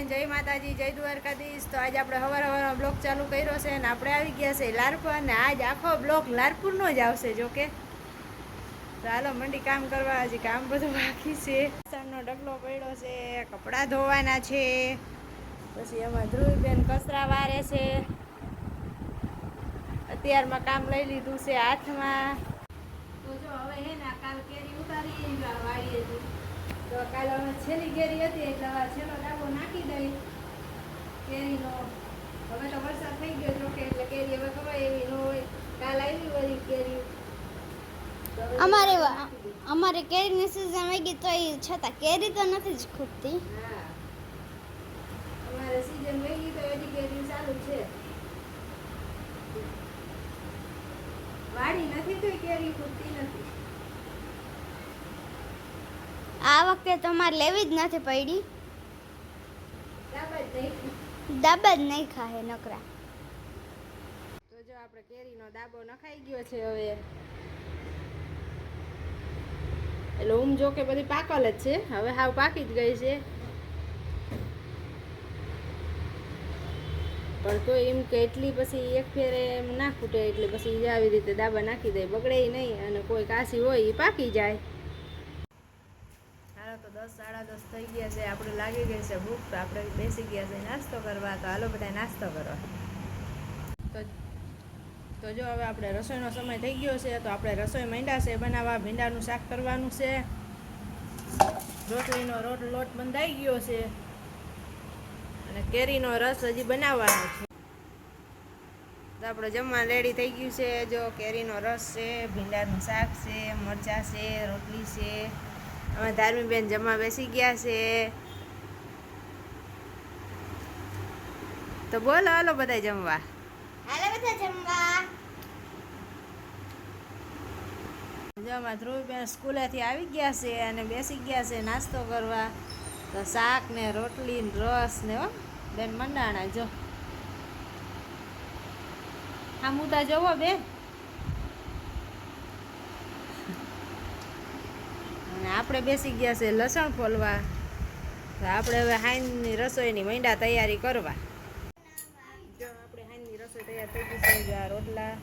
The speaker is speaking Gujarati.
જય માતાજી, જય દ્વારકાધીશ। તો આજે આપણે સવારે બ્લોગ ચાલુ કર્યો છે અને આપણે આવી ગયા છે લારપુર, અને આજ આખો બ્લોગ લારપુરનો જ આવશે। જોકે તો હાલો મંડી કામ કરવા, હજી કામ બધું બાકી છે। વાસણનો ડગલો પડ્યો છે, કપડાં ધોવાના છે, પછી એમાં ધ્રુવીબેન કચરા વારે છે। અત્યારમાં કામ લઈ લીધું છે હાથમાં। તો જો હવે હે ને કાલ કેરી ઉતારી વાળીએ હતી, તો કાલે હવે છેલ્લી કેરી હતી એટલે હવે છેલ્લો ડાબો નાખી દઈ કેરીનો। હવે તો વરસાદ થઈ ગયો જોકે, એટલે કેરી હવે ખવાય એવી ન હોય। કાલ આવી વળી કેરી, અમારે કેરીની સીઝન આવી ગઈ તો છતાં કેરી તો નથી જ ખૂટતી। હા, અમારે સીઝન વહી ગઈ તો હજી કેરી ચાલુ છે। વાડી નથી તો કેરી ખૂટતી નથી। આ વખતે તો અમારે લેવી જ નથી પડી, દાબા જ નહીં ખાહે નકરા। તો જો આપણે કેરીનો દાબો નખાઈ ગયો છે હવે, એટલે જો કે બધી પાકલ જ છે, હવે હાવ પાકી જ ગઈ છે। પણ તો એમ કે એટલી પછી એક ફેરે એમ ના ખૂટે, એટલે પછી આવી રીતે દાબા નાખી દે, બગડે નહીં અને કોઈ કાશી હોય એ પાકી જાય। હાલો તો 10 સાડા 10 થઈ ગયા છે, આપણે લાગી ગઈ છે ભૂખ, તો આપણે બેસી ગયા છે નાસ્તો કરવા। તો હાલો બધા નાસ્તો કરવા। તો જો હવે આપણે રસોઈનો સમય થઈ ગયો છે, તો આપણે રસોઈ માંડ્યા છે બનાવવા। ભીંડાનું શાક કરવાનું છે, રોટલીનો લોટ બંધાઈ ગયો છે, અને કેરીનો રસ હજી બનાવવાનો છે। તો આપણે જમવા રેડી થઈ ગયું છે। જો કેરીનો રસ છે, ભીંડાનું શાક છે, મરચાં છે, રોટલી છે। અમે ધાર્મીબેન જમવા બેસી ગયા છે। તો બોલો હાલો બધા જમવા। જો અમારા ધ્રુવીબેન સ્કૂલેથી આવી ગયા છે અને બેસી ગયા છે નાસ્તો કરવા। તો શાક ને રોટલી ને રસ ને હો બેન મંડાણા। જો આમુતા જોવો બેન, અને આપણે બેસી ગયા છે લસણ ફોલવા। તો આપણે હવે હાઈની રસોઈની મંડા તૈયારી કરવા। જો આપણે હાઈની રસોઈ તૈયાર થઈ ગઈ છે। જો આ રોટલા